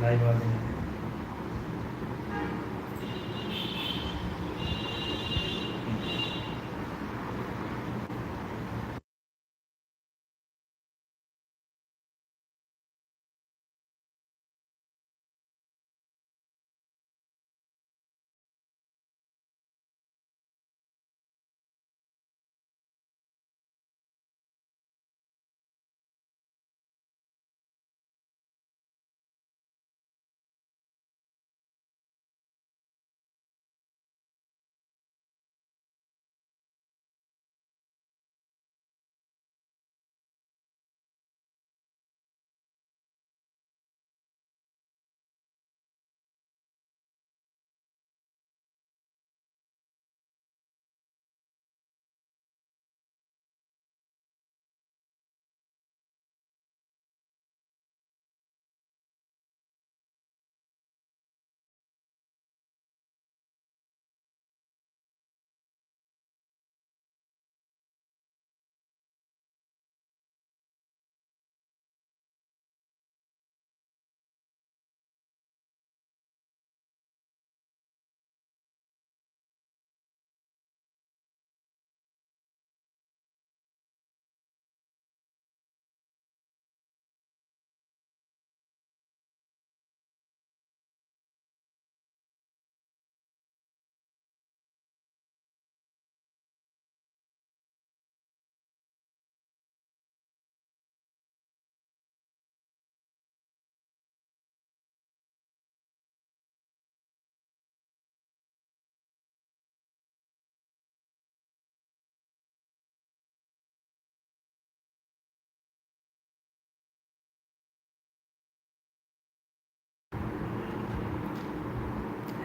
Live आ गए।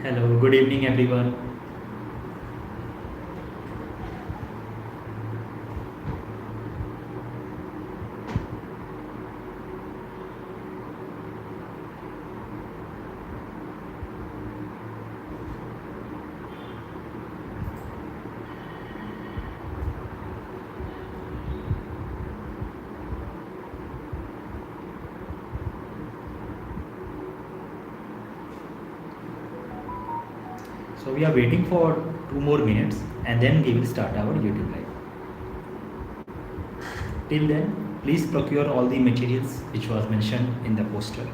Hello, good evening, everyone. So we are waiting for 2 more minutes and then we will start our YouTube live. Till then, please procure all the materials which was mentioned in the poster.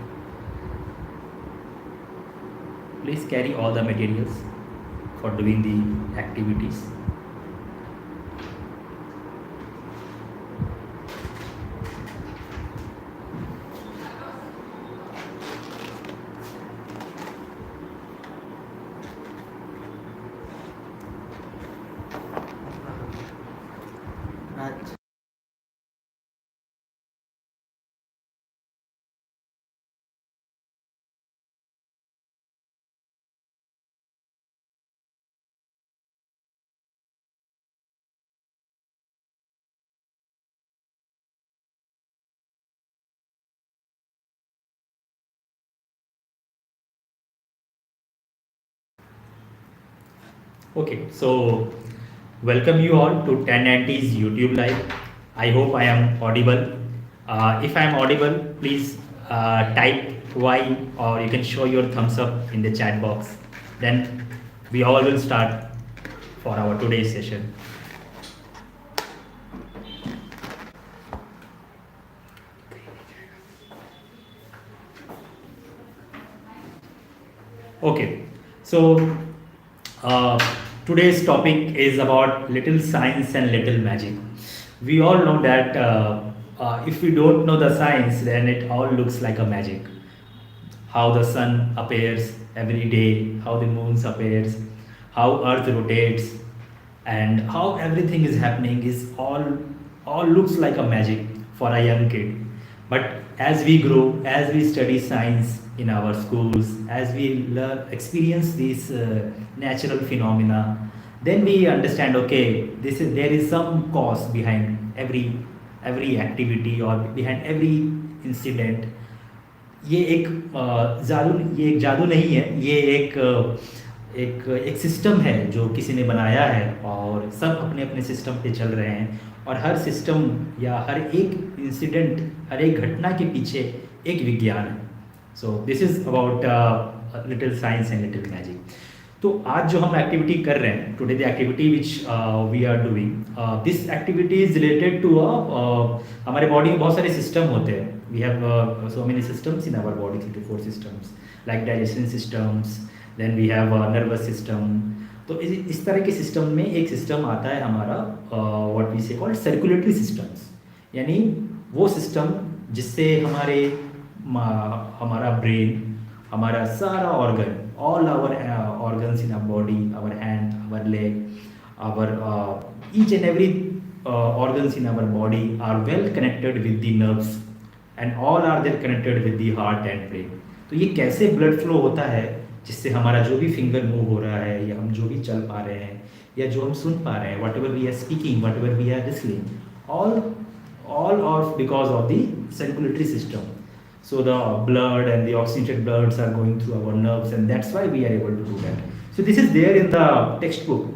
Please carry all the materials for doing the activities. Raj. Okay, so welcome you all to 1090's YouTube live. I hope I am audible. If I am audible, please type Y or you can show your thumbs up in the chat box. Then we all will start for our today's session. Okay, so uh, today's topic is about little science and little magic. We all know that if we don't know the science, then it all looks like a magic. How the sun appears every day, how the moon appears, how Earth rotates, and how everything is happening is all looks like a magic for a young kid. But as we grow, as we study science in our schools, as we learn, experience these natural phenomena, then we understand, okay, this is there is some cause behind every activity or behind every incident. ये एक जादू नहीं है, ये एक system है जो किसी ने बनाया है और सब अपने अपने सिस्टम पे चल रहे हैं। और हर सिस्टम या हर एक इंसिडेंट, हर एक घटना के पीछे एक विज्ञान है। So this is about little science and little magic. तो आज जो हम एक्टिविटी कर रहे हैं, today the activity which we are doing, this activity is related to हमारे बॉडी में बहुत सारे सिस्टम होते हैं. We have so many systems in our body, 3 to 4 systems like digestion systems, then we have nervous system. तो इस तरह के सिस्टम में एक सिस्टम आता है हमारा व्हाट वी से कॉल्ड सर्कुलेटरी सिस्टम्स, यानी वो सिस्टम जिससे हमारा ब्रेन, हमारा सारा organ, all our organs in our body, our hand, our leg, our each and every organs in our body are well connected with the nerves, and all are there connected with the heart and brain. तो ये कैसे blood flow होता है जिससे हमारा जो भी finger move हो रहा है, या हम जो भी चल पा रहे हैं, या जो हम सुन पा रहे हैं, whatever we are speaking, whatever we are listening, all of because of the circulatory system. So the blood and the oxygenated bloods are going through our nerves, and that's why we are able to do that. So this is there in the textbook,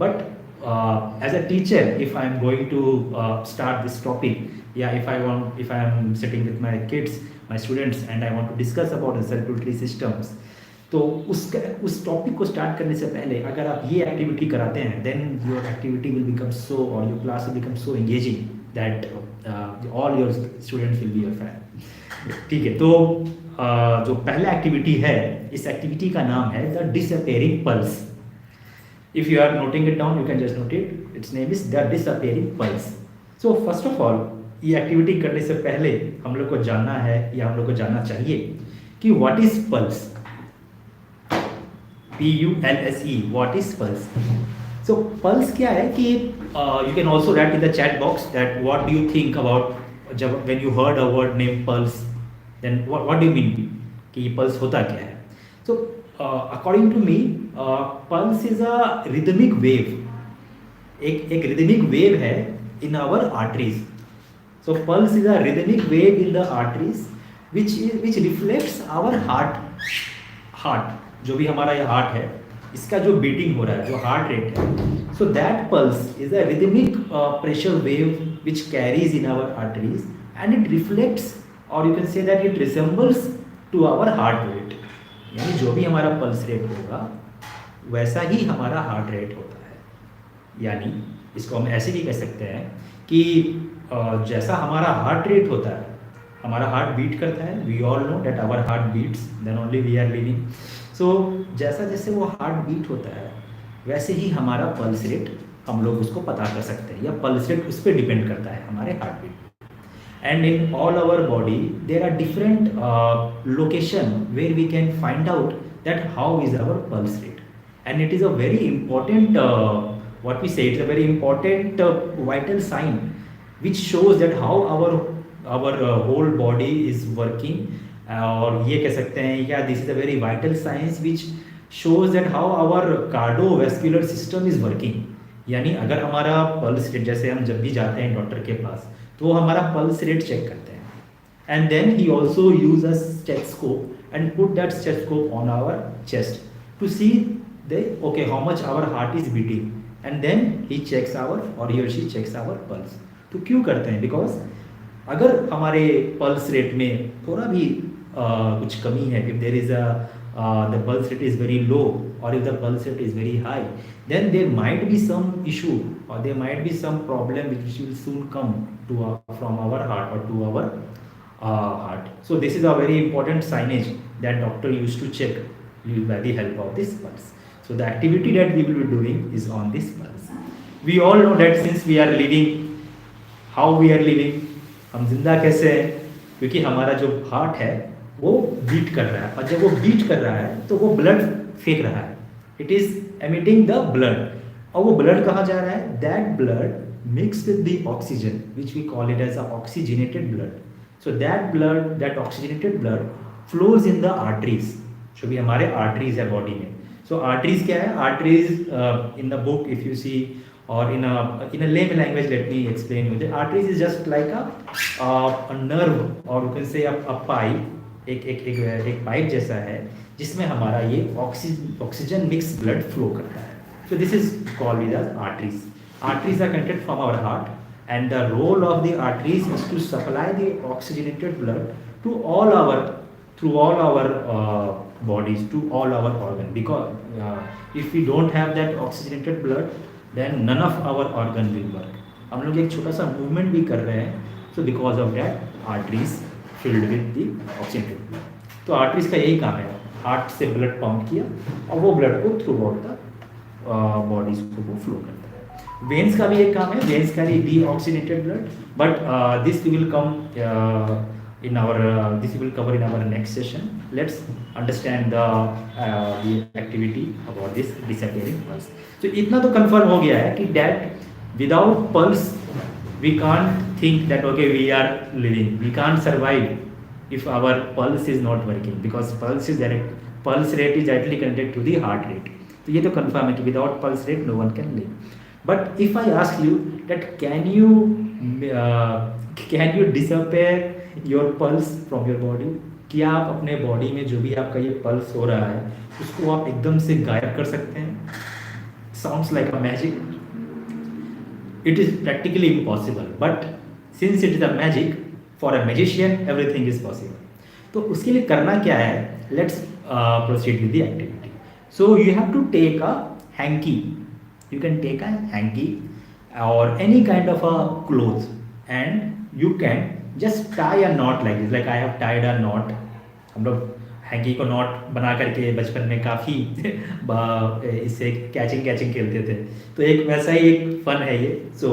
but as a teacher, if I am going to start this topic, if I am sitting with my kids, my students, and I want to discuss about the circulatory systems, तो उस topic को start करने से पहले अगर आप ये activity कराते हैं, then your activity will become so, और your class will become so engaging that all your students will be your fan. ठीक है, तो जो पहला एक्टिविटी है, इस एक्टिविटी का नाम है the disappearing pulse. If you are noting it down, you can just note it. It's name is the disappearing pulse. So first of all, ये एक्टिविटी करने से पहले हम लोग को जानना है, या हम लोग को जानना चाहिए कि what is pulse. PULSE, what is pulse. So pulse क्या है कि you can also write in the chat box that what do you think about, जब when you heard a word name pulse, then what do you mean कि ये pulse होता क्या है. So according to me, pulse is a rhythmic wave. एक rhythmic wave है in our arteries. So pulse is a rhythmic wave in the arteries which reflects our heart. जो भी हमारा ये हार्ट है, इसका जो बीटिंग हो रहा है, जो हार्ट रेट है, so that pulse is a rhythmic pressure wave which carries in our arteries, and it reflects, or you can say that it resembles to our heart rate. यानी जो भी हमारा पल्स रेट होगा वैसा ही हमारा heart rate होता है. यानी इसको हम ऐसे भी कह सकते हैं कि जैसा हमारा हार्ट रेट होता है, हमारा हार्ट बीट करता है, we all know that our heart beats, then only we are living. So जैसा जैसे वो हार्ट बीट होता है, वैसे ही हमारा पल्स रेट हम लोग उसको पता कर सकते हैं, या पल्स रेट उस पर डिपेंड करता है, हमारे heart beat. And in all our body there are different location where we can find out that how is our pulse rate, and it is a very important what we say, it's a very important vital sign which shows that how our whole body is working, और ये कह सकते हैं या this is a very vital science which shows that how our cardiovascular system is working. यानी अगर हमारा pulse rate, जैसे हम जब भी जाते हैं डॉक्टर के पास, तो वो हमारा पल्स रेट चेक करते हैं, and then he also use a stethoscope and put that stethoscope on our chest to see the okay how much our heart is beating, and then he checks our, और ही और she checks our pulse. तो क्यों करते हैं? Because अगर हमारे pulse rate में थोड़ा भी कुछ कमी है, if there is the pulse rate is very low, or if the pulse rate is very high, then there might be some issue, or there might be some problem which will soon come to from our heart, or to our heart. So this is a very important signage that doctor used to check by the help of this pulse. So the activity that we will be doing is on this pulse. We all know that since we are living, how we are living, हम जिंदा कैसे हैं, क्योंकि हमारा जो heart है वो beat कर रहा है, और जब वो बीट कर रहा है तो वो ब्लड फेंक रहा है, it is emitting the blood. और वो ब्लड कहाँ जा रहा है? That blood mix with the oxygen which we call it as a oxygenated blood. So that blood, that oxygenated blood flows in the arteries, जो भी हमारे आर्टरीज है बॉडी में. सो आर्टरीज क्या है? Arteries in the book if you see, or in a layman language, let me explain you. The arteries is just like a nerve, or you can say a pipe, एक pipe जैसा है जिसमें हमारा ये oxygen mix blood flow करता है. So this is called as arteries. Arteries are connected from our heart, and the role of the arteries is to supply the oxygenated blood to all our through all our bodies, to all our organ, because if we don't have that oxygenated blood, then none of our organ will work. हम लोग एक छोटा सा movement भी कर रहे हैं, so because of that arteries filled with the oxygenated blood. तो आर्टरीज का यही काम है, हार्ट से ब्लड पंप किया और वो ब्लड को थ्रू आउट द बॉडीज को वो फ्लो करता है. वेन्स का भी एक काम है, veins carry deoxygenated blood, but this will come in our this will cover in our next session. Let's understand the activity about this disappearing pulse. So इतना तो confirm हो गया है कि that without pulse we can't think that okay we are living, we can't survive if our pulse is not working, because pulse rate is directly connected to the heart rate. तो ये तो confirm है कि without pulse rate no one can live. But if I ask you that can you disappear your pulse from your body, क्या आप अपने body में जो भी आपका ये पल्स हो रहा है उसको आप एकदम से गायब कर सकते हैं? Sounds like a magic. It is practically impossible, but since it is a magic, for a magician everything is possible. तो उसके लिए करना क्या है, let's proceed with the activity. So you have to take a hanky, you can take a hanky और any kind of a cloth and you can just tie a knot like this, like I have tied a knot. हम लोग hanky को not बना करके बचपन में काफ़ी इससे कैचिंग खेलते थे, तो एक वैसा ही एक फन है ये. So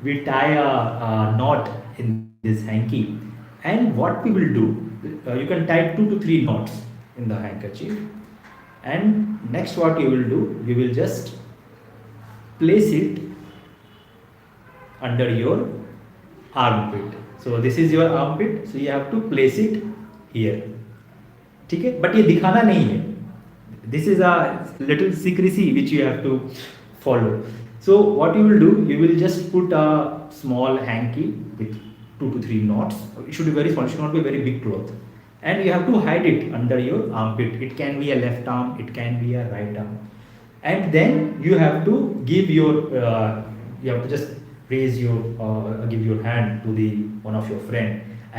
we tie a knot in this hankie and what we will do, you can tie 2 to 3 knots in the handkerchief, and next what you will do, you will just place it under your armpit. So this is your armpit, so you have to place it here. ठीक है, but ये दिखाना नहीं है. This is a little secrecy which you have to follow. So what you will do, you will just put a small hanky with 2 to 3 knots. It should be very small, it should not be very big cloth, and you have to hide it under your armpit. It can be a left arm, it can be a right arm, and then you have to give your you have to just raise your give your hand to the one of your friend,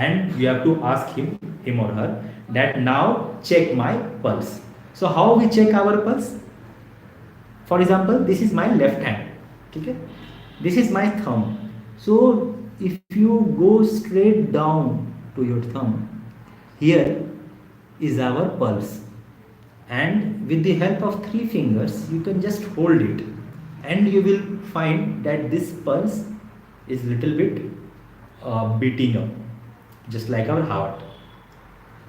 and you have to ask him or her that now check my pulse. So how we check our pulse? For example, this is my left hand, okay, this is my thumb. So if you go straight down to your thumb, here is our pulse, and with the help of 3 fingers you can just hold it, and you will find that this pulse is little bit beating up, just like our heart.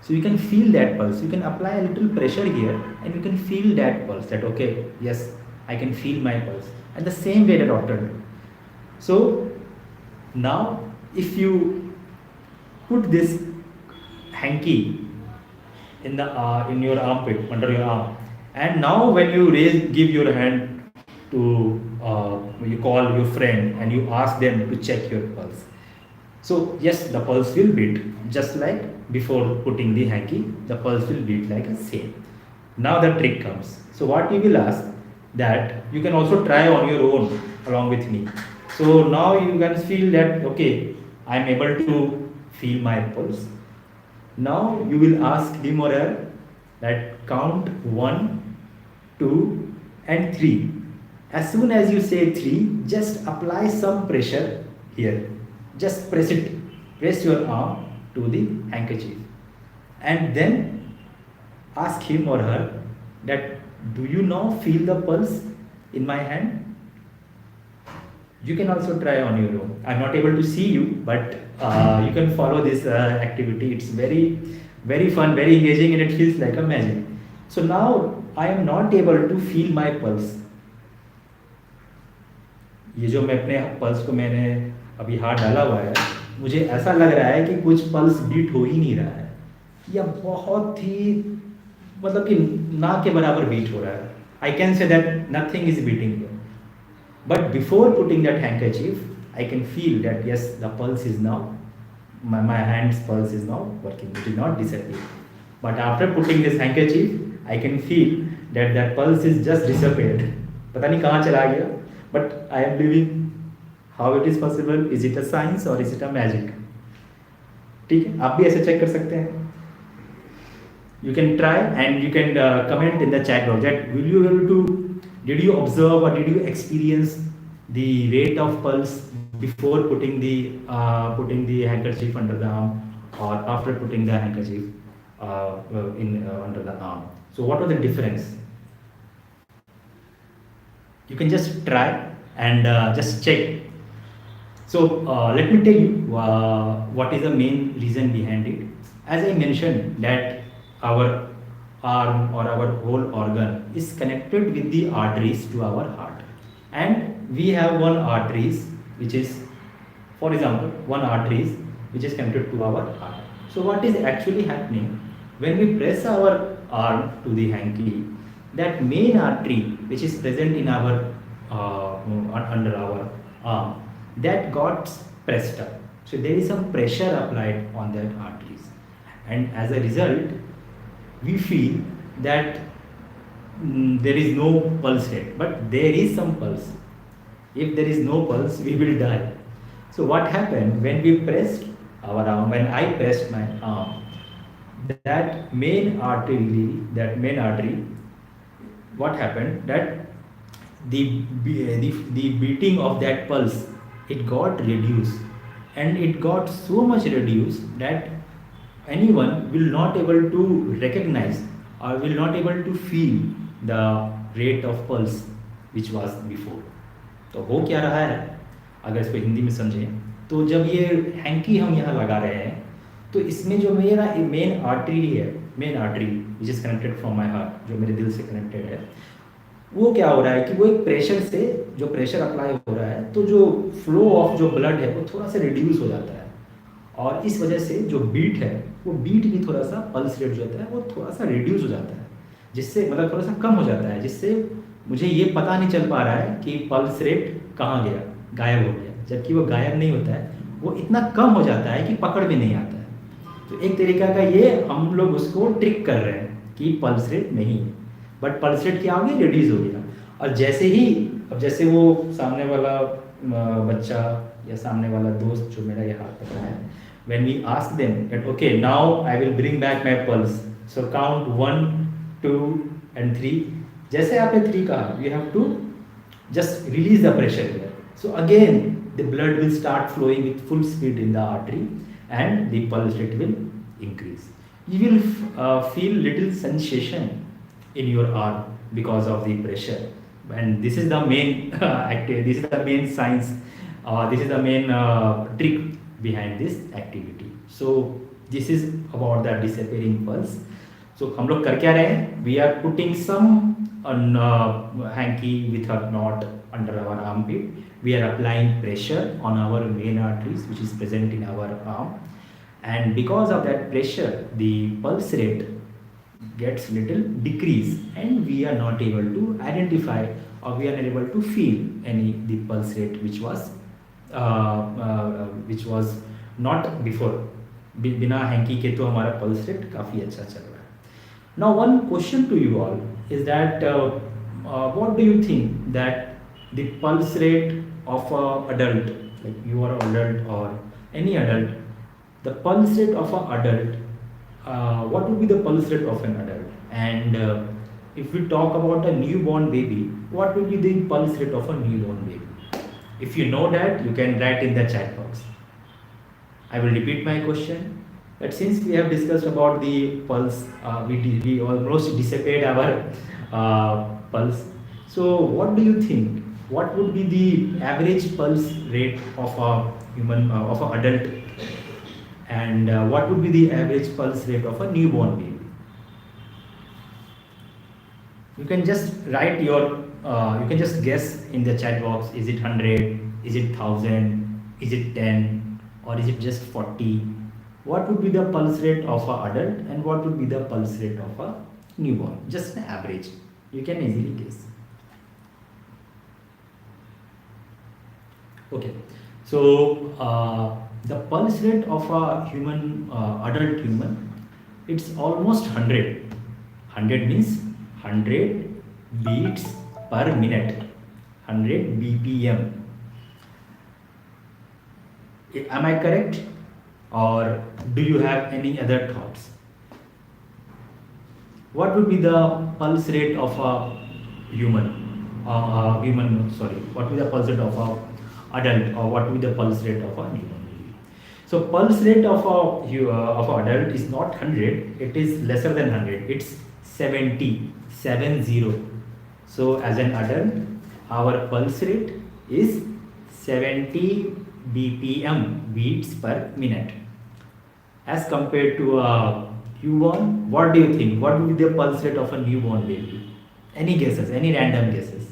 So you can feel that pulse, you can apply a little pressure here and you can feel that pulse, that okay, yes, I can feel my pulse, and the same way the doctor did. So now if you put this hanky in the in your armpit, under your arm, and now when you give your hand to you call your friend and you ask them to check your pulse. So yes, the pulse will beat just like before putting the hanky, the pulse will beat like the same. Now the trick comes. So what you will ask, that you can also try on your own along with me. So now you can feel that okay, I am able to feel my pulse. Now you will ask him or her that count 1, 2 and 3. As soon as you say 3, just apply some pressure here. Just press your arm to the handkerchief, and then ask him or her that do you now feel the pulse in my hand? You can also try on your own. I'm not able to see you, but you can follow this activity. It's very fun, very engaging, and it feels like a magic. So now I am not able to feel my pulse. ये जो मैं अपने pulse को मैंने अभी हाथ डाला हुआ है, मुझे ऐसा लग रहा है कि कुछ पल्स बीट हो ही नहीं रहा है, या बहुत ही मतलब कि ना के बराबर बीट हो रहा है. I can say that nothing is beating, but before putting that handkerchief I can feel that yes the pulse is now, my hand's pulse is now working, it is not disappearing. But after putting this handkerchief I can feel that pulse is just disappeared. पता नहीं कहाँ चला गया, but I am living. How it is possible? Is it a science or is it a magic? ठीक है, आप भी ऐसे चेक कर सकते हैं. You can try and you can comment in the chat box that will you able to, did you observe or did you experience the rate of pulse before putting the handkerchief under the arm, or after putting the handkerchief in under the arm. So what was the difference? You can just try and just check. So let me tell you what is the main reason behind it. As I mentioned that our arm or our whole organ is connected with the arteries to our heart, and we have one arteries which is, for example, one arteries which is connected to our heart. So what is actually happening when we press our arm to the hanky, that main artery which is present in our under our arm, that got pressed up. So there is some pressure applied on that arteries, and as a result, we feel that there is no pulse rate, but there is some pulse. If there is no pulse, we will die. So what happened when we pressed our arm? When I pressed my arm, that main artery, what happened? That the beating of that pulse, it got reduced, and it got so much reduced that anyone will not able to recognize or will not able to feel the rate of pulse which was before. तो हो क्या रहा है, अगर इसको हिंदी में समझें तो जब ये हैंकी हम यहाँ लगा रहे हैं तो इसमें जो मेरा मेन आर्टरी है, main artery which is connected from my heart, जो मेरे दिल से कनेक्टेड है, वो क्या हो रहा है कि वो एक प्रेशर से, जो प्रेशर अप्लाई हो रहा है तो जो फ्लो ऑफ जो ब्लड है वो थोड़ा सा रिड्यूस हो जाता है, और इस वजह से जो बीट है वो बीट भी थोड़ा सा, पल्स रेट जो होता है वो थोड़ा सा रिड्यूस हो जाता है, जिससे मतलब थोड़ा सा कम हो जाता है, जिससे मुझे ये पता नहीं चल पा रहा है कि पल्स रेट कहाँ गया, गायब हो गया, जबकि वो गायब नहीं होता है, वो इतना कम हो जाता है कि पकड़ में नहीं आता है। तो एक तरीका का ये हम लोग उसको ट्रिक कर रहे हैं कि पल्स रेट नहीं है, बट पल्स रेट क्या हो गया, रिड्यूस हो गया। और जैसे ही, अब जैसे वो सामने वाला बच्चा या सामने वाला दोस्त जो मेरा ये हाथ पकड़ा है, when we ask them that okay, now I will bring back my pulse, so count 1 2 and 3, जैसे आपने 3 कहा, you have to just release the pressure here, so again the blood will start flowing with full speed in the artery and the pulse rate will increase. You will feel little sensation in your arm because of the pressure, and this is the main this is the main science, this is the main trick behind this activity. So this is about the disappearing pulse. So हम लोग कर क्या रहे हैं, we are putting some hanky with a knot under our armpit, we are applying pressure on our main arteries which is present in our arm, and because of that pressure the pulse rate gets little decrease, and we are not able to identify or we are not able to feel any the pulse rate which was not before. बिना hanky के तो हमारा pulse rate काफ़ी अच्छा चल रहा है। Now one question to you all is that what do you think that the pulse rate of a adult, like you are an adult or any adult, the pulse rate of an adult, what would be the pulse rate of an adult? And if we talk about a newborn baby, what will be the pulse rate of a newborn baby? If you know that, you can write in the chat box. I will repeat my question. That since we have discussed about the pulse, we almost dissipate our pulse. So what do you think? What would be the average pulse rate of a human, of an adult, and what would be the average pulse rate of a newborn baby? You can just write your, you can just guess in the chat box. Is it 100? Is it 1000? Is it 10? Or is it just 40? What would be the pulse rate of an adult and what would be the pulse rate of a newborn? Just an average. You can easily guess. Okay. So the pulse rate of a human, adult human, it's almost 100. 100 means 100 beats per minute. 100 BPM. Am I correct? Or do you have any other thoughts? what would be the pulse rate of a human? What would be the pulse rate of a adult, or what would be the pulse rate of a newborn baby? So pulse rate of of a adult is not 100, it is lesser than 100. It's 70. So as an adult, our pulse rate is 70 BPM, beats per minute. As compared to a newborn, what do you think? What would be the pulse rate of a newborn baby? Any guesses? Any random guesses?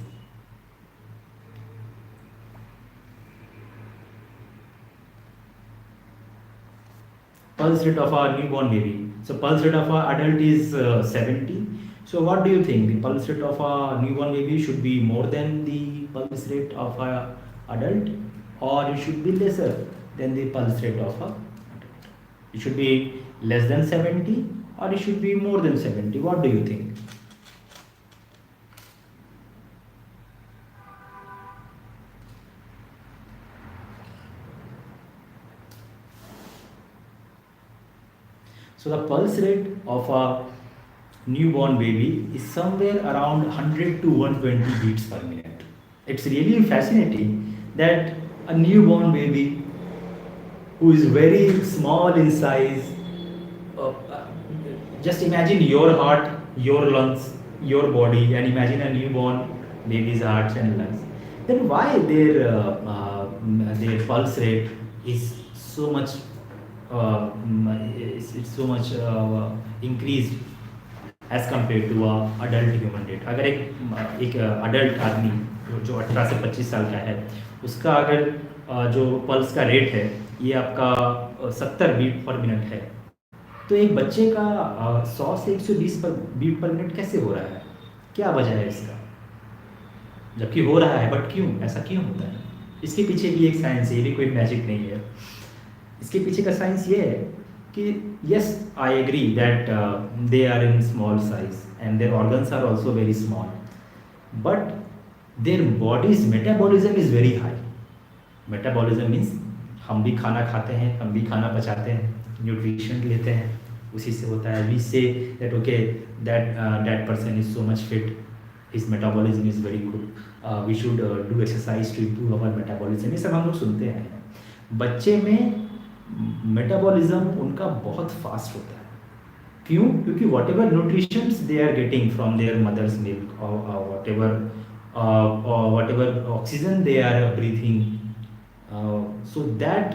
Pulse rate of a newborn baby. So pulse rate of a adult is 70. So what do you think? The pulse rate of a newborn baby should be more than the pulse rate of a adult, or it should be lesser than the pulse rate of a adult? It should be less than 70, or it should be more than 70. What do you think? So the pulse rate of a newborn baby is somewhere around 100 to 120 beats per minute. It's really fascinating that a newborn baby who is very small in size, uh, uh, just imagine your heart, your lungs, your body, and imagine a newborn baby's heart and lungs. Then why their pulse rate is so much it's so much increased as compared to a adult human rate? अगर एक adult आदमी जो 18 से 25 साल का है, उसका अगर जो पल्स का रेट है ये आपका 70 बीट पर मिनट है, तो एक बच्चे का 100 से 120 बीट पर मिनट कैसे हो रहा है? क्या वजह है इसका? जबकि हो रहा है, बट क्यों? ऐसा क्यों होता है? इसके पीछे भी एक साइंस है, ये भी कोई मैजिक नहीं है। इसके पीछे का साइंस ये है कि yes, I agree that they are in small size and their organs are also very small, but their bodies metabolism is very high. Metabolism means हम भी खाना खाते हैं, हम भी खाना पचाते हैं, न्यूट्रिशन लेते हैं, उसी से होता है। We say that okay that person is so much fit, his metabolism is very good, we should do exercise to improve our metabolism, ये सब हम लोग सुनते हैं। बच्चे में मेटाबॉलिज्म उनका बहुत फास्ट होता है। क्यों? क्योंकि whatever nutritions they are getting from their mother's milk, और whatever oxygen they are breathing, so that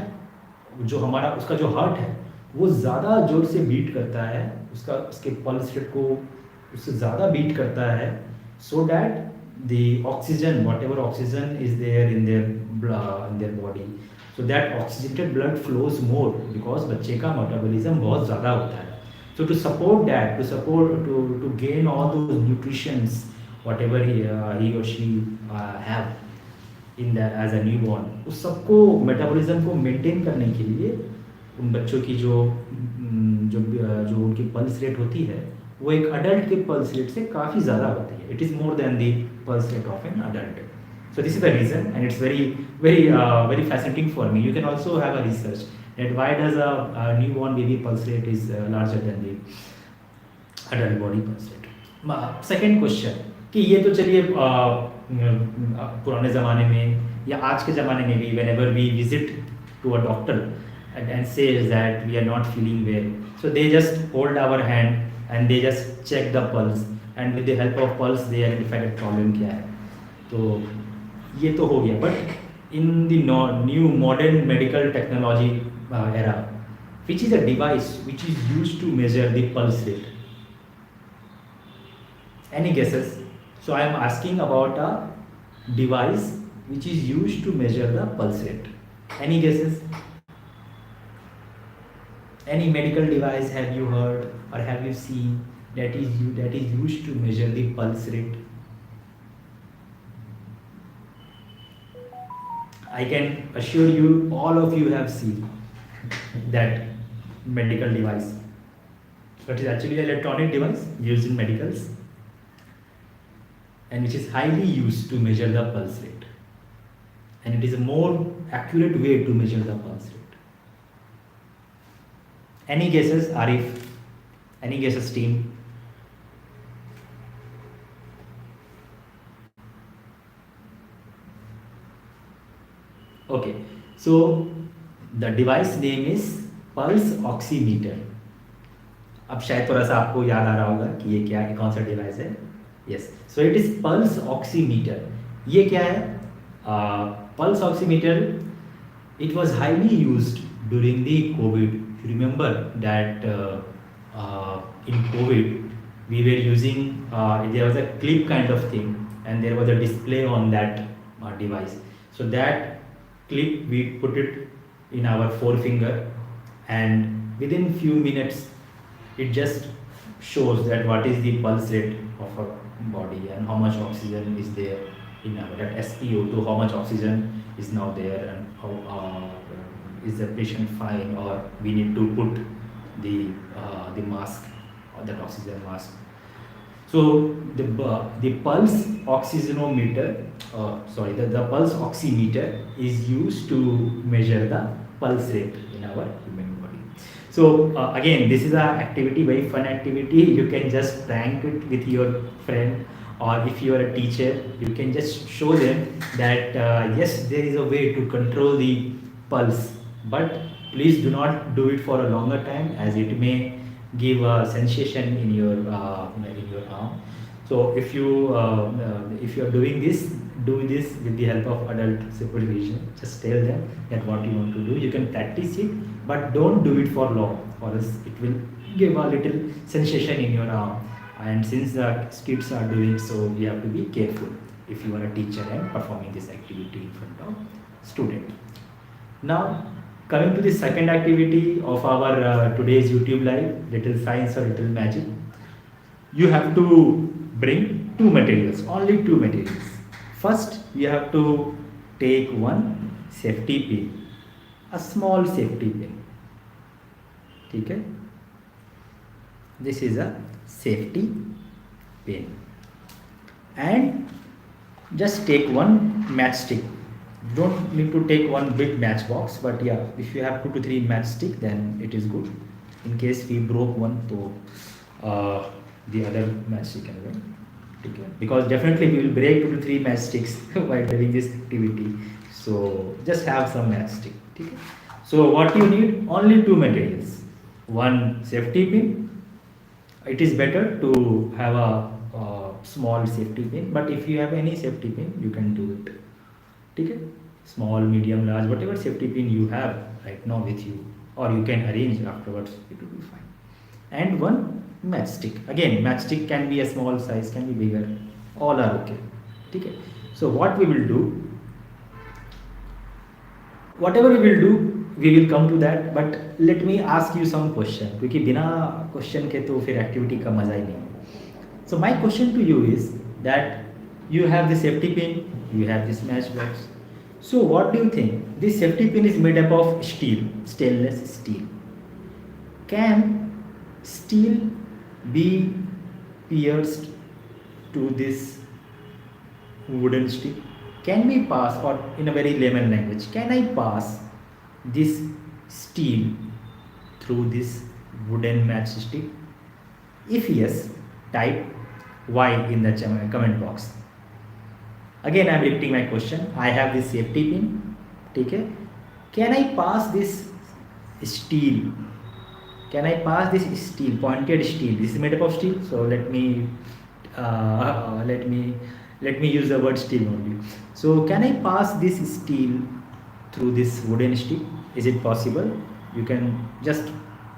जो हमारा उसका जो हार्ट है वो ज़्यादा जोर से बीट करता है, उसके पल्स रेट को उससे ज़्यादा बीट करता है, so that the oxygen, whatever oxygen is there in their body, so that oxygenated blood flows more, because बच्चे का मेटाबॉलिज्म बहुत ज़्यादा होता है। So to support that, to gain all those nutritions whatever he or she have in that as a newborn, उस सबको metabolism को maintain करने के लिए उन बच्चों की जो उनकी पल्स रेट होती है वो एक अडल्ट के पल्स रेट से काफ़ी ज़्यादा होती है। It is more than the pulse rate of an adult. So this is the reason, and it's very fascinating for me. You can also have a research that why does a newborn baby pulse rate is larger than the adult body pulse rate. Second question कि ये तो चलिए पुराने ज़माने में या आज के ज़माने में भी whenever we visit to a doctor and says that we are not feeling well, so they just hold our hand and they just check the pulse, and with the help of pulse they identify the problem क्या है। तो ये तो हो गया, but in the new modern medical technology era, which is a device which is used to measure the pulse rate? Any guesses? So I am asking about a device which is used to measure the pulse rate. Any guesses? Any medical device have you heard or have you seen that is used to measure the pulse rate? I can assure you, all of you have seen that medical device. It is actually an electronic device used in medicals, and which is highly used to measure the pulse rate, and it is a more accurate way to measure the pulse rate. Any guesses, Arif? Any guesses, team? So the device name is pulse oximeter. अब शायद थोड़ा सा आपको याद आ रहा होगा कि ये क्या कौन सा डिवाइस है. Yes, so it is pulse oximeter. ये क्या है? Pulse oximeter, it was highly used during the COVID. You remember that in COVID we were using, there was a clip kind of thing and there was a display on that device. So that clip we put it in our forefinger, and within few minutes it just shows that what is the pulse rate of our body and how much oxygen is there in our, that SpO2, how much oxygen is now there, and how is the patient fine, or we need to put the mask or that oxygen mask. So the pulse oxygenometer, the pulse oximeter is used to measure the pulse rate in our human body. So again, this is a activity, very fun activity. You can just prank it with your friend, or if you are a teacher, you can just show them that yes, there is a way to control the pulse, but please do not do it for a longer time, as it may give a sensation in your arm. So if you are doing this, do this with the help of adult supervision. Just tell them that what you want to do. You can practice it, but don't do it for long, or else it will give a little sensation in your arm. And since the kids are doing so, we have to be careful if you are a teacher and performing this activity in front of student. Now, coming to the second activity of our today's YouTube live, little science or little magic. You have to bring two materials, only two materials. First, you have to take one safety pin, a small safety pin. Okay? This is a safety pin, and just take one matchstick. You don't need to take one big matchbox, but yeah, if you have 2 to 3 matchstick, then it is good. In case we broke one, so the other matchstick can go. Okay. Because definitely we will break 2 to 3 matchsticks while doing this activity. So just have some matchstick. Okay. So what you need? Only two materials. One safety pin. It is better to have a small safety pin, but if you have any safety pin, you can do it. Okay? Small, medium, large, whatever safety pin you have right now with you, or you can arrange afterwards, it will be fine. And one matchstick. Again, matchstick can be a small size, can be bigger, all are okay. Okay? So what we will do, whatever we will do, we will come to that, but let me ask you some question, क्योंकि बिना question के तो फिर activity का मजा ही नहीं. So my question to you is that you have the safety pin, you have this matchbox. So what do you think? This safety pin is made up of steel, stainless steel. Can steel be pierced to this wooden stick? Can we pass, or in a very layman language, can I pass this steel through this wooden matchstick? If yes, type Y in the comment box. Again, I am repeating my question. I have this safety pin. Okay? Can I pass this steel? Can I pass this steel, pointed steel? This is made up of steel. So let me use the word steel only. So can I pass this steel through this wooden stick? Is it possible? You can just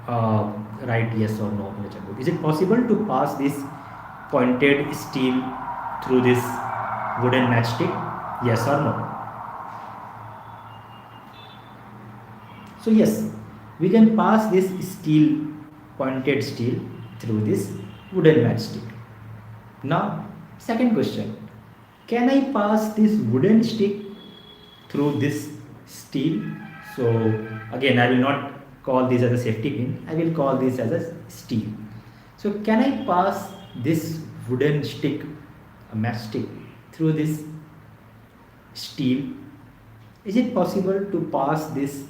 write yes or no in the chat box. Is it possible to pass this pointed steel through this wooden matchstick? Yes or no? So yes, we can pass this pointed steel through this wooden matchstick. Now, second question. Can I pass this wooden stick through this steel? So again, I will not call this as a safety pin. I will call this as a steel. So can I pass this wooden stick, a matchstick, through this steel? Is it possible to pass this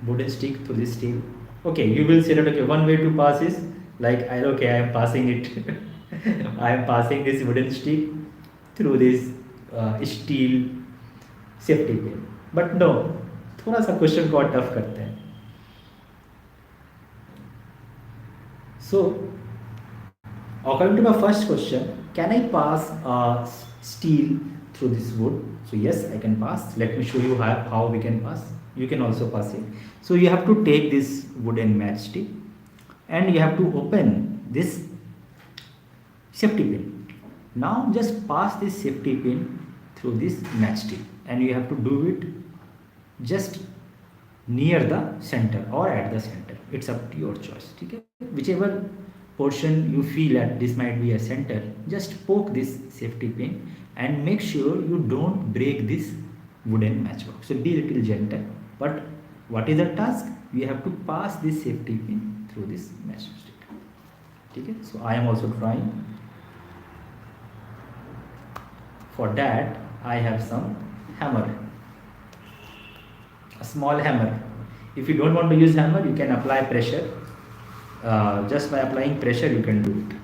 wooden stick through this steel? Okay, you will say that okay, one way to pass is like I am passing it. I am passing this wooden stick through this steel safety pin. But no, थोड़ा सा question को और tough करते हैं. सो according to my first question, can I pass steel through this wood? So yes, I can pass. Let me show you how we can pass. You can also pass it. So you have to take this wooden matchstick and you have to open this safety pin. Now just pass this safety pin through this matchstick and you have to do it just near the center or at the center. It's up to your choice. ठीक है, whichever portion you feel that this might be a center, just poke this safety pin and make sure you don't break this wooden matchbox. So be a little gentle, but what is the task? You have to pass this safety pin through this matchstick. Okay, so I am also trying. For that I have some hammer, a small hammer. If you don't want to use hammer, you can apply pressure. Just by applying pressure you can do it.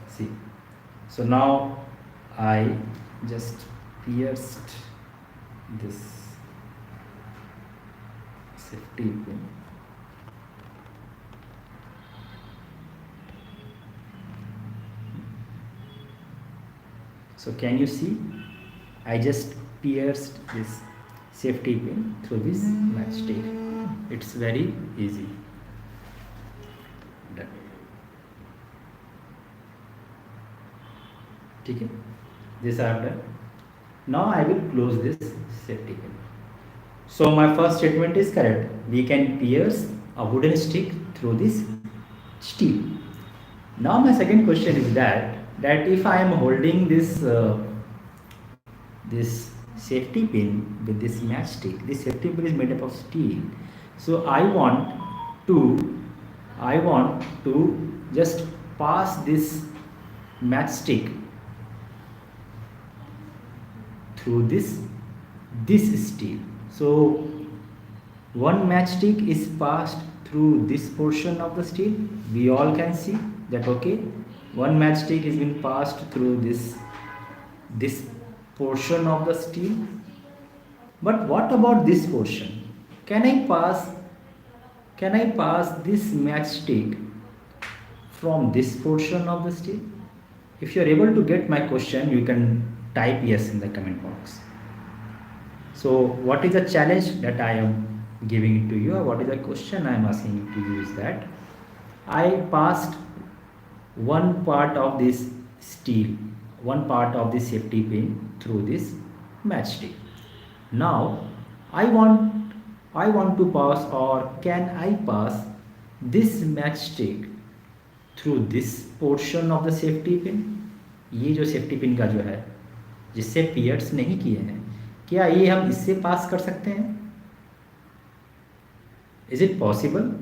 See, so now I just pierced this safety pin. So can you see? I just pierced this safety pin through this matchstick. It's very easy. Done. ठीक है? This I have done. Now I will close this safety pin. So my first statement is correct. We can pierce a wooden stick through this steel. Now my second question is that if I am holding this this safety pin with this matchstick, this safety pin is made up of steel. So I want to just pass this matchstick through this steel. So one matchstick is passed through this portion of the steel. We all can see that, okay, one matchstick has been passed through this portion of the steel. But what about this portion? Can I pass this matchstick from this portion of the steel? If you are able to get my question, you can type yes in the comment box. So what is the challenge that I am giving it to you, or what is the question I am asking to you, is that I passed one part of this steel, one part of the safety pin through this matchstick. Now I want to pass, or can I pass this matchstick through this portion of the safety pin? ये जो safety pin का जो है, जिससे piers नहीं किए हैं, क्या ये हम इससे पास कर सकते हैं? Is it possible?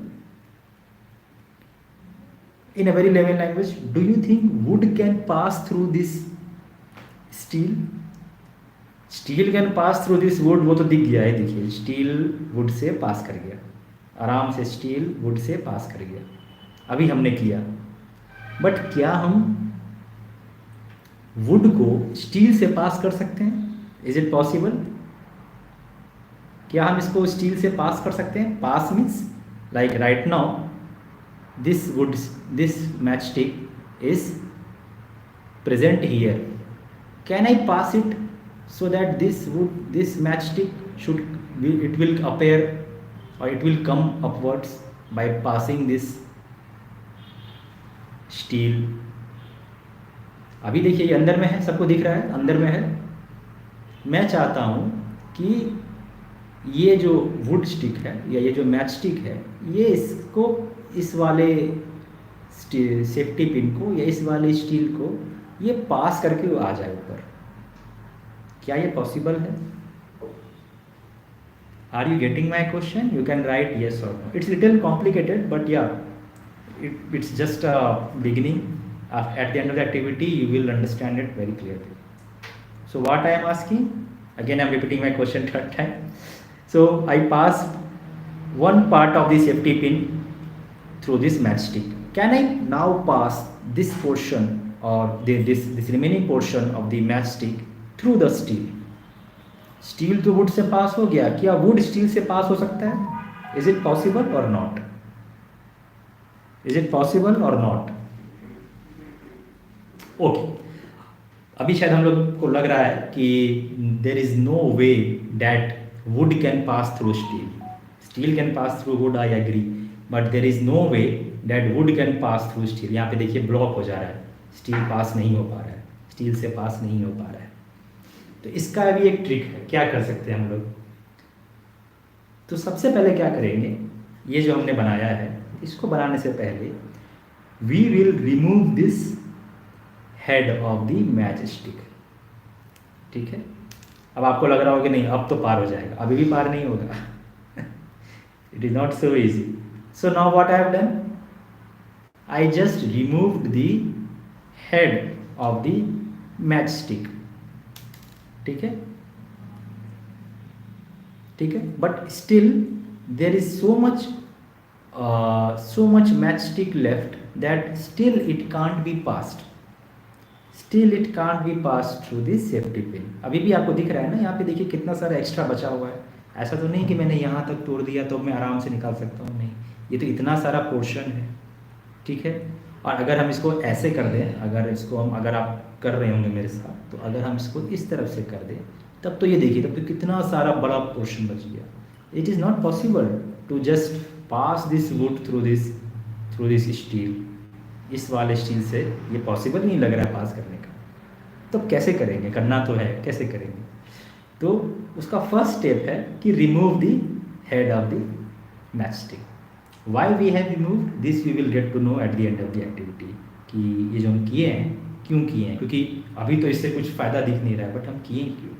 In a very layman language, do you think wood can pass through this steel? Steel can pass through this wood. वो तो दिख गया है, देखिए स्टील वुड से पास कर गया, आराम से स्टील वुड से पास कर गया, अभी हमने किया. बट क्या हम वुड को स्टील से पास कर सकते हैं? Is it possible? क्या हम इसको स्टील से पास कर सकते हैं? Pass means like right now this matchstick is present here. Can I pass it so that this matchstick it will appear, or it will come upwards by passing this steel? अभी देखिए ये अंदर में है, सबको दिख रहा है अंदर में है. मैं चाहता हूँ कि ये जो वुड स्टिक है या ये जो मैच स्टिक है, ये इसको इस वाले सेफ्टी पिन को या इस वाले स्टील को ये पास करके वो आ जाए ऊपर. क्या ये पॉसिबल है? Are you getting my question? You can write yes और no. It's little complicated, but yeah it's just a beginning. At the end of the activity you will understand it very clearly. So what I am asking, again I am repeating my question third time. So I passed one part of the safety pin through this matchstick. Can I now pass this portion or this remaining portion of the matchstick through the steel? Steel तो would say पास हो गया, क्या would steel से पास हो सकता है? Is it possible or not? Is it possible or not? Okay, अभी शायद हम लोग को लग रहा है कि there is no way that wood can pass through steel. Steel can pass through wood, I agree, but there is no way that wood can pass through steel. यहाँ पे देखिए ब्लॉक हो जा रहा है, स्टील पास नहीं हो पा रहा है, स्टील से पास नहीं हो पा रहा है. तो इसका भी एक ट्रिक है, क्या कर सकते हैं हम लोग? तो सबसे पहले क्या करेंगे, ये जो हमने बनाया है इसको बनाने से पहले we will remove this head of the match stick. ठीक है, अब आपको लग रहा होगा कि नहीं अब तो पार हो जाएगा, अभी भी पार नहीं होगा. It is not so easy. So now what I have done, I just removed the head of the match stick. ठीक है, ठीक है, but still there is so much match stick left that still it can't be passed. Still it can't be passed through this safety pin. अभी भी आपको दिख रहा है ना, यहाँ पे देखिए कितना सारा एक्स्ट्रा बचा हुआ है. ऐसा तो नहीं कि मैंने यहाँ तक तोड़ दिया तो मैं आराम से निकाल सकता हूँ, नहीं, ये तो इतना सारा पोर्शन है. ठीक है, और अगर हम इसको ऐसे कर दें, अगर आप कर रहे होंगे मेरे साथ, तो अगर हम इसको इस तरफ से कर दें तब तो ये देखिए, तब तो कितना सारा बड़ा पोर्शन बच गया. It is not possible to just pass this wood through this steel. इस वाले स्टील से ये पॉसिबल नहीं लग रहा है पास करने का. तो कैसे करेंगे, करना तो है, कैसे करेंगे? तो उसका फर्स्ट स्टेप है कि remove the head of the match stick. Why we have removed this we will get to know at the end of the activity, कि ये जो हम किए हैं क्यों किए हैं, क्योंकि अभी तो इससे कुछ फ़ायदा दिख नहीं रहा है, बट हम किए क्यों.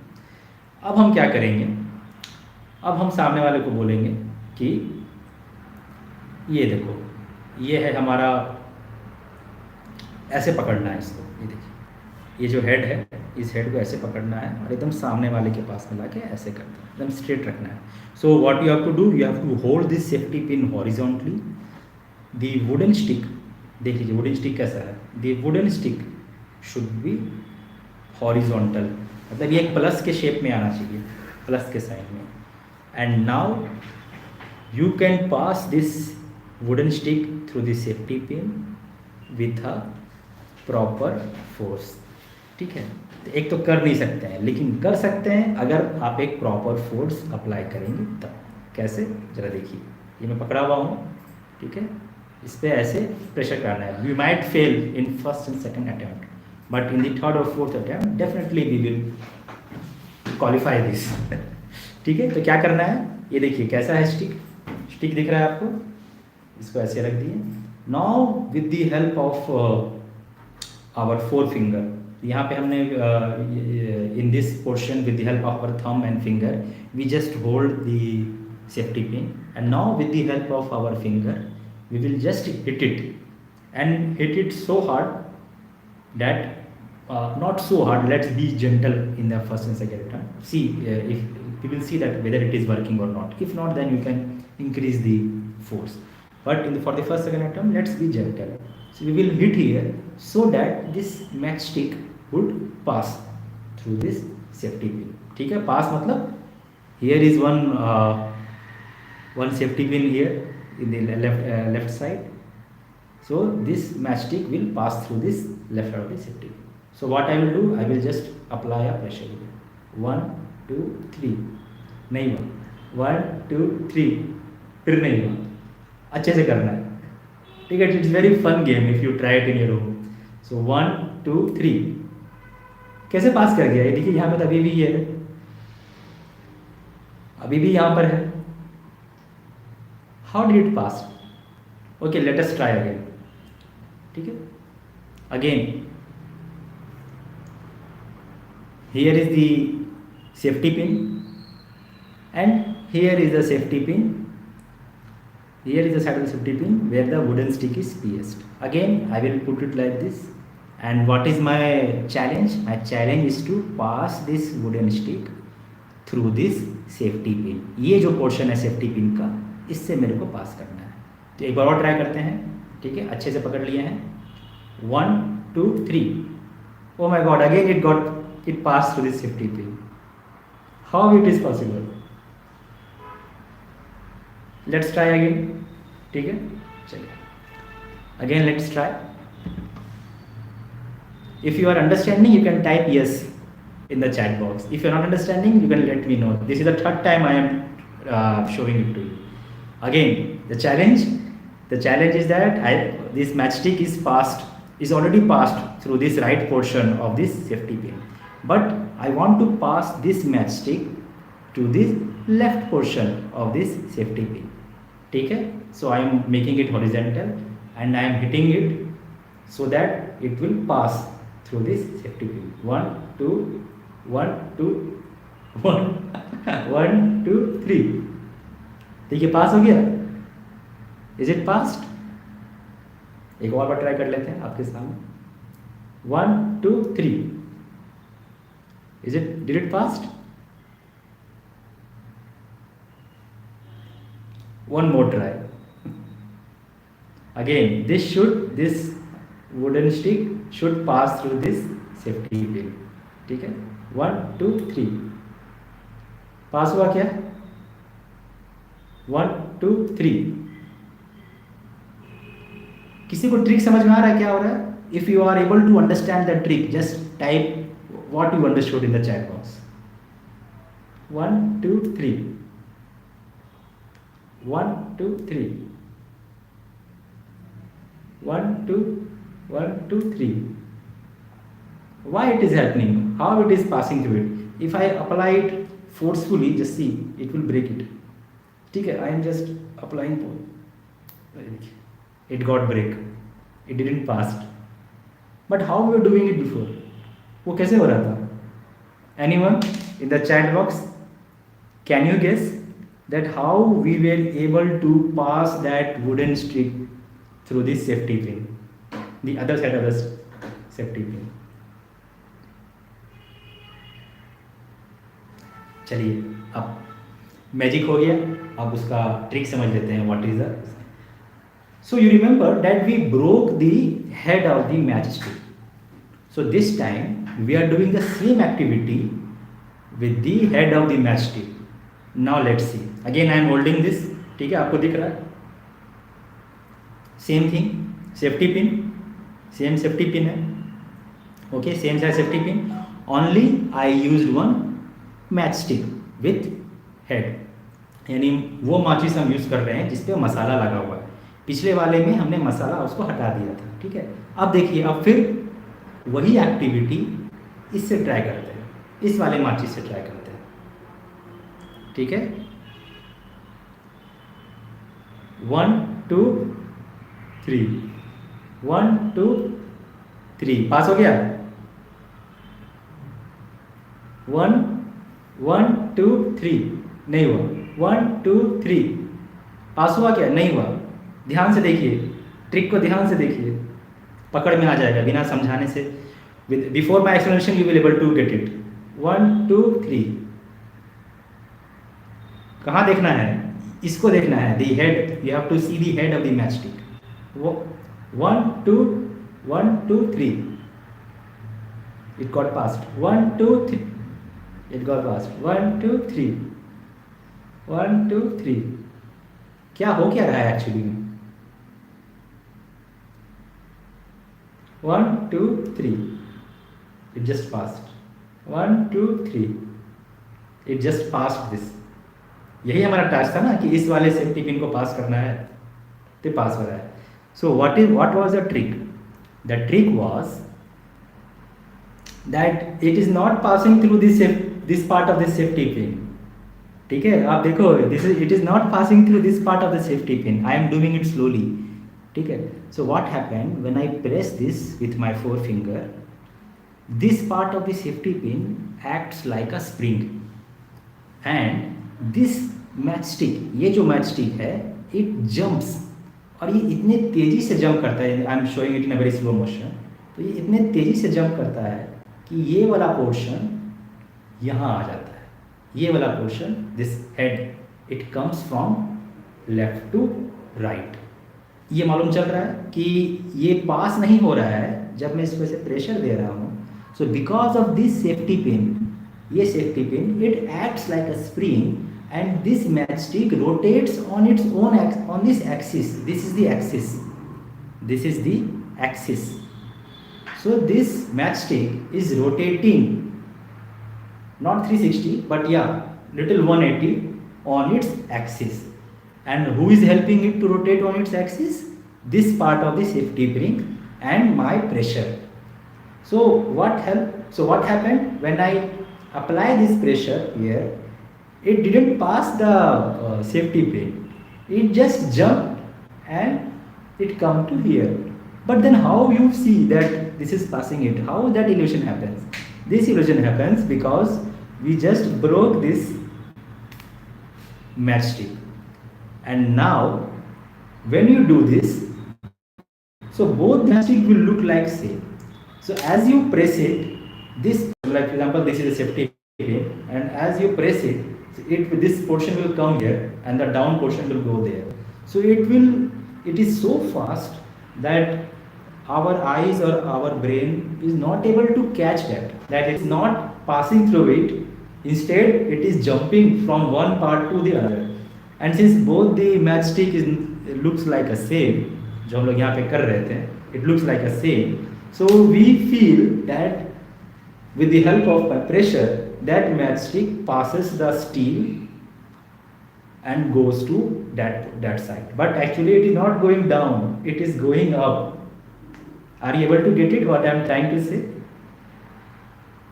अब हम क्या करेंगे, अब हम सामने वाले को बोलेंगे कि ये देखो, ये है हमारा, ऐसे पकड़ना है इसको, ये देखिए, ये जो हेड है इस हेड को ऐसे पकड़ना है और एकदम सामने वाले के पास में ला के ऐसे करना है, एकदम स्ट्रेट रखना है. So what you have to do, you have to hold this safety pin horizontally. The wooden stick, देख लीजिए वुडन स्टिक कैसा है, the wooden stick should be horizontal, मतलब ये एक प्लस के शेप में आना चाहिए, प्लस के साइन में. And now you can pass this wooden stick through this safety pin with a proper force. ठीक है, तो एक तो कर नहीं सकते हैं, लेकिन कर सकते हैं अगर आप एक प्रॉपर फोर्स अप्लाई करेंगे तब. कैसे, जरा देखिए, ये मैं पकड़ा हुआ हूँ. ठीक है, इस पर ऐसे प्रेशर करना है. We might fail in first and second attempt, but in the third और fourth attempt definitely we will qualify this. ठीक है, तो क्या करना है, ये देखिए कैसा है स्टिक दिख रहा है आपको, इसको ऐसे रख दिए. Now with the help of our four finger, यहाँ पे हमने in this portion with the help of our thumb and finger we just hold the safety pin. And now with the help of our finger we will just hit it, and hit it so hard that not so hard, let's be gentle in the first and second attempt. See if you will see that whether it is working or not. If not, then you can increase the force, but for the first second attempt let's be gentle. So we will hit here so that this matchstick would pass through this safety pin. ठीक है, pass मतलब here is one safety pin here in the left side. So this matchstick will pass through this left side of the safety pin. So what I will do, I will just apply a pressure here. 1 2 3, नहीं हुआ, 1 2 3, फिर नहीं हुआ. अच्छे से करना है. ठीक है, it's very fun game if you try it in your home. So 1 2 3, कैसे पास कर गया, ये देखिए यहाँ पे तो अभी भी ये है, अभी भी यहाँ पर है. How did it pass? Okay, let us try again. ठीक है, again here is the safety pin and here is the safety pin. Here is the side of the safety pin where the wooden stick is pierced. Again I will put it like this. And what is my challenge? My challenge is to pass this wooden stick through this safety pin. ये जो portion है safety pin का, इससे मेरे को पास करना है। तो एक बार और ट्राई करते हैं, ठीक है, अच्छे से पकड़ लिए हैं, 1 2 3, oh my God, again it pass through this safety pin. How it is possible? Let's try again, ठीक है, चलिए again let's try. If you are understanding, you can type yes in the chat box. If you are not understanding, you can let me know. This is the third time I am showing it to you. Again, the challenge is that this matchstick is already passed through this right portion of this safety pin. But I want to pass this matchstick to this left portion of this safety pin. ठीक है? So I am making it horizontal and I am hitting it so that it will pass through this safety pin. 1 2 1 2 1 1 2 3, देखिए पास हो गया। Is it passed? एक और बार try कर लेते हैं आपके सामने, 1 2 3, did it passed? One more try again. This wooden stick should pass through this safety pin, ठीक है, 1 2 3, पास हुआ क्या? 1 2 3। किसी को ट्रिक समझ में आ रहा है क्या हो रहा है? If you are able to understand the trick, just type what you understood in the chat box. 1 2 3, 1 2 3, 1 2 1 2 3. Why it is happening? How it is passing through it? If I apply it forcefully, just see, it will break it. ठीक है, I am just applying. It got break. It didn't pass. But how we were doing it before? वो कैसे हो रहा था? Anyone in the chat box? Can you guess that how we were able to pass that wooden stick through this safety pin? The other side of the safety pin. चलिए अब magic हो गया, अब उसका ट्रिक समझ लेते हैं। What is the so you remember that we broke the head of the match stick. So this time we are doing the same activity with the head of the match stick. Now let's see, again I am holding this, ठीक है, आपको दिख रहा है, same thing, safety pin, same safety pin है, okay, same size safety pin, only I used one matchstick with head, यानी वो माचिस हम यूज़ कर रहे हैं जिस पे मसाला लगा हुआ है। पिछले वाले में हमने मसाला उसको हटा दिया था, ठीक है। अब देखिए, अब फिर वही एक्टिविटी इससे ट्राई करते हैं, इस वाले माचिस से ट्राई करते हैं, ठीक है। 1 2 3, 1 2 3, पास हो गया। 1 1 2 3, नहीं हुआ। 1 2 3, पास हुआ क्या? नहीं हुआ। ध्यान से देखिए, ट्रिक को ध्यान से देखिए, पकड़ में आ जाएगा बिना समझाने से। Before my explanation you will able to get it. 1 2 3, कहाँ देखना है? इसको देखना है, the head, you have to see the head of the match stick. 1 2 1 2 3, it got passed। 1 2 3, it got passed। 1 2 3, 1 2 3, क्या हो क्या रहा है एक्चुअली में? 1 2 3, it just passed। 1 2 3, it just passed this। यही हमारा टास्क था ना कि इस वाले सेफ्टी पिन को पास करना है, तो पास हो रहा है। So what was the trick? The trick was that it is not passing through this part of the safety pin, ठीक है। आप देखो, it is not passing through this part of the safety pin। I am doing it slowly, ठीक है। So what happened when I press this with my forefinger? This part of the safety pin acts like a spring, and this matchstick, ये जो matchstick है, it jumps, और ये इतने तेज़ी से जंप करता है, I am showing it in a very slow motion, तो ये इतने तेज़ी से जंप करता है कि ये वाला पोर्शन यहाँ आ जाता है। ये वाला portion, this head, it comes from left to right. ये मालूम चल रहा है कि ये पास नहीं हो रहा है जब मैं इस पर से प्रेशर दे रहा हूँ। So because of this safety pin, ये safety pin it acts like a spring and this matchstick rotates on its own on this axis. This is the axis, this is the axis. So this matchstick is rotating not 360 but yeah little 180 on its axis. And who is helping it to rotate on its axis? This part of the safety spring and my pressure. So what happened when I apply this pressure here? It didn't pass the safety pin, it just jumped and it come to here. But then how you see that this is passing it? How that illusion happens? This illusion happens because we just broke this matchstick. And now when you do this, so both the matchstick will look like same. So as you press it, this, like for example this is a safety pin, and as you press it, this portion will come here and the down portion will go there. So it is so fast that our eyes or our brain is not able to catch that it's not passing through it. Instead it is jumping from one part to the other. And since both the matchstick is looks like a same, जो हम लोग यहाँ पे कर रहे थे, it looks like a same, so we feel that with the help of pressure that matchstick passes the steel and goes to that side. But actually it is not going down, it is going up. Are you able to get it what I am trying to say?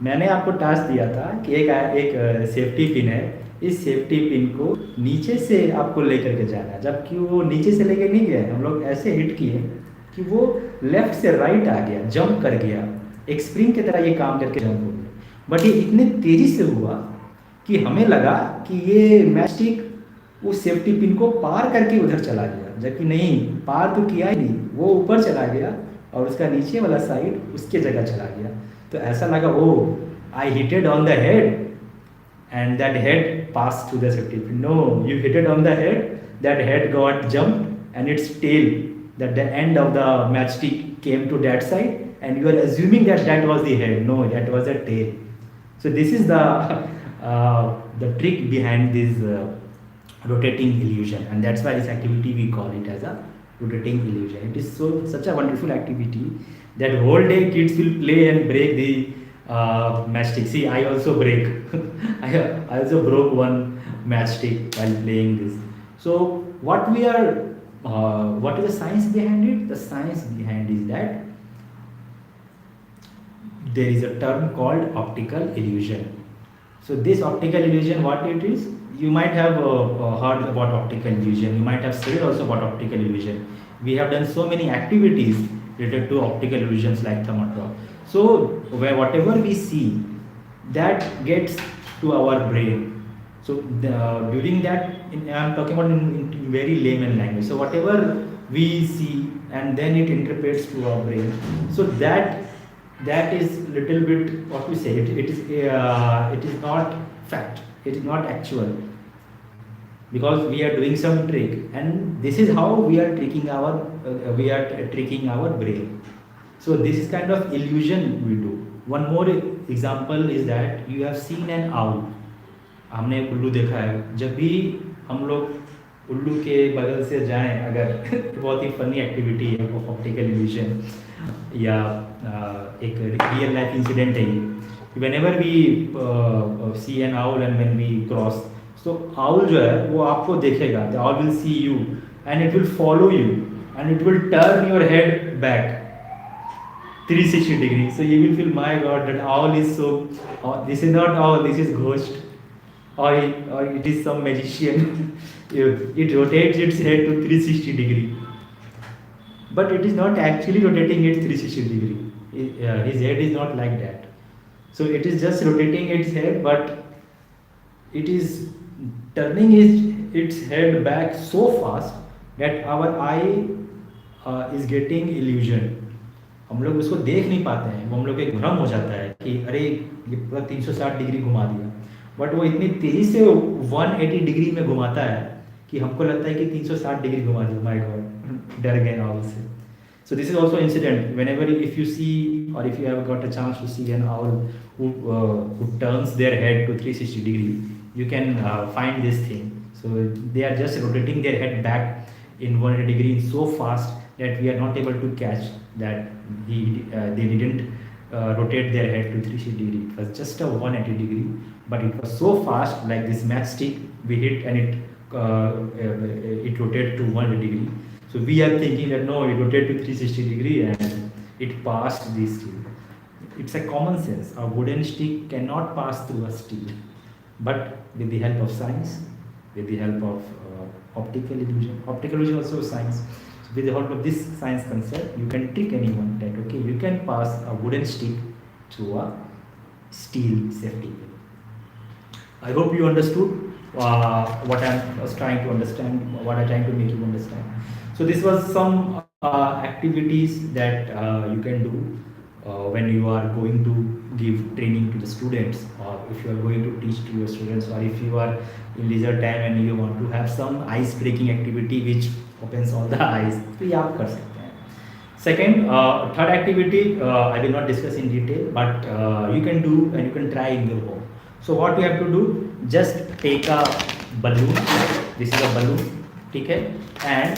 मैंने आपको task दिया था कि एक safety pin है, इस safety pin को नीचे से आपको लेकर के जाना है, जबकि वो नीचे से लेकर नहीं गया, हम लोग ऐसे हिट किए कि वो लेफ्ट से राइट आ गया, जंप कर गया, एक स्प्रिंग की तरह ये काम करके जंप हो गया। बट ये इतने तेजी से हुआ कि हमें लगा कि ये मैचस्टिक उस सेफ्टी पिन को पार करके उधर चला गया, जबकि नहीं, पार तो किया ही नहीं, वो ऊपर चला गया और उसका नीचे वाला साइड उसके जगह चला गया। तो ऐसा लगा oh I hitted on the head and that head passed through the safety pin. No, you hit it on the head, that head got jumped and its tail, that the end of the matchstick came to that side and you are assuming that that was the head. No, that was the tail. So this is the trick behind this rotating illusion, and that's why this activity we call it as a rotating illusion. It is such a wonderful activity that whole day kids will play and break the matchstick. See, I also break. I also broke one matchstick while playing this. So what is the science behind it? The science behind is that there is a term called optical illusion. So this optical illusion, what it is? You might have heard about optical illusion. You might have studied also about optical illusion. We have done so many activities related to optical illusions like thermograph. So whatever we see, that gets to our brain. So during that, I am talking about in very layman language. So whatever we see and then it interprets to our brain. So that is little bit what we say. It is not fact. It is not actual. Because we are doing some trick, and this is how we are tricking our brain. So this is kind of illusion we do. One more example is that you have seen an owl. हमने एक उल्लू देखा है। जब भी हम लोग उल्लू के बगल से जाएं, अगर बहुत ही फनी एक्टिविटी है ऑप्टिकल इल्यूजन या एक रियल लाइफ इंसिडेंट है ये। Whenever we see an owl and when we cross, so owl जो है वो आपको देखेगा, the owl will see you and it will follow you and it will turn your head back 360 degrees. So you will feel, my God, that owl is so, this is not owl, this is ghost, or it is some magician. It rotates its head to 360 degree, but it is not actually rotating it 360 degree. His head is not like that. So it is just rotating its head, but it is turning its head back so fast that our eye is getting illusion. हम लोग उसको देख नहीं पाते हैं, वो हम लोग को एक भ्रम हो जाता है कि अरे ये पूरा 360 डिग्री घुमा दिया, बट वो इतनी तेज़ी से 180 डिग्री में घुमाता है कि हमको लगता है कि 360 डिग्री घुमा दो, माय गॉड, डर गए owl से. So this is also incident. Whenever if you see or if you have got a chance to see an owl who turns their head to 360 degree, you can find this thing. So they are just rotating their head back in 180 degree so fast that we are not able to catch that they didn't rotate their head to 360 degree. It was just a 180 degree, but it was so fast, like this matchstick we hit and it rotated to 180 degree. So we are thinking that no, it rotated to 360 degree and it passed this steel. It's a common sense. A wooden stick cannot pass through a steel, but with the help of science, with the help of optical illusion also science. So with the help of this science concept, you can trick anyone that okay, you can pass a wooden stick through a steel safety pin. I hope you understood what I was trying to understand, what I'm trying to make you understand. So this was some activities that you can do when you are going to give training to the students, or if you are going to teach to your students, or if you are in leisure time and you want to have some ice breaking activity which opens all the eyes, तो ये आप कर सकते हैं. Second, third activity I will not discuss in detail, but you can do and you can try in your home. So what you have to do, just take a balloon, this is a balloon, ठीक है, and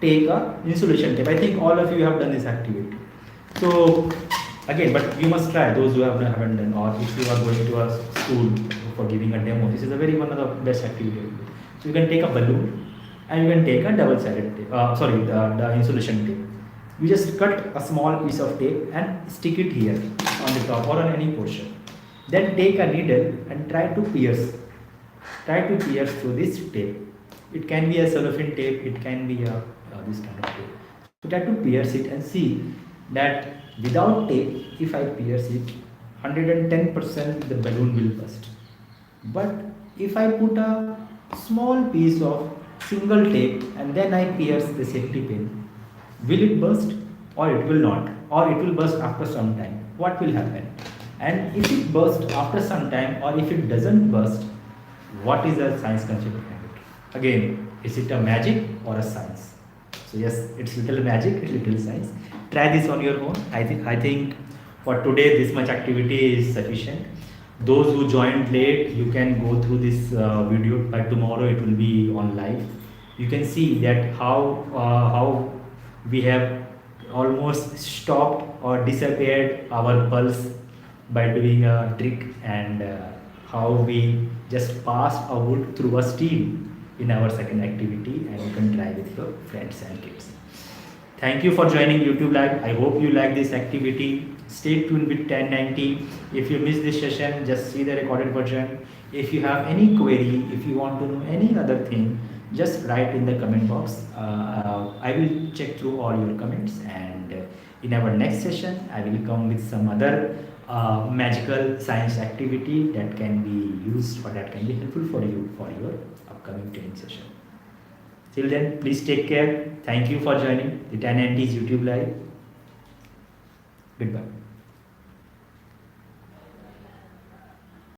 take a insulation tape. I think all of you have done this activity. So again, but you must try, those who haven't done, or if you are going to a school for giving a demo, this is a very one of the best activity. So you can take a balloon and you can take a double-sided tape, the insulation tape. You just cut a small piece of tape and stick it here on the top or on any portion. Then take a needle and try to pierce through this tape. It can be a cellophane tape, it can be a this kind of tape. So try to pierce it and see that without tape, if I pierce it, 110% the balloon will burst. But if I put a small piece of single tape and then I pierce the safety pin, will it burst or it will not, or it will burst after some time? What will happen? And if it bursts after some time, or if it doesn't burst, what is the science concept behind it? Again, is it a magic or a science? So yes, it's little magic, it's little science. Try this on your own. I think for today this much activity is sufficient. Those who joined late, you can go through this video. By tomorrow it will be on live. You can see that how we have almost stopped or disappeared our pulse by doing a trick, and how we just passed a wood through a steel in our second activity, and you can try with your friends and kids. Thank you for joining YouTube Live. I hope you like this activity. Stay tuned with Tan90. If you missed this session, just see the recorded version. If you have any query, if you want to know any other thing, just write in the comment box. I will check through all your comments, and in our next session, I will come with some other magical science activity that can be used or that can be helpful for you for your upcoming training session. Till then, please take care. Thank you for joining the Tan90's YouTube Live. Goodbye.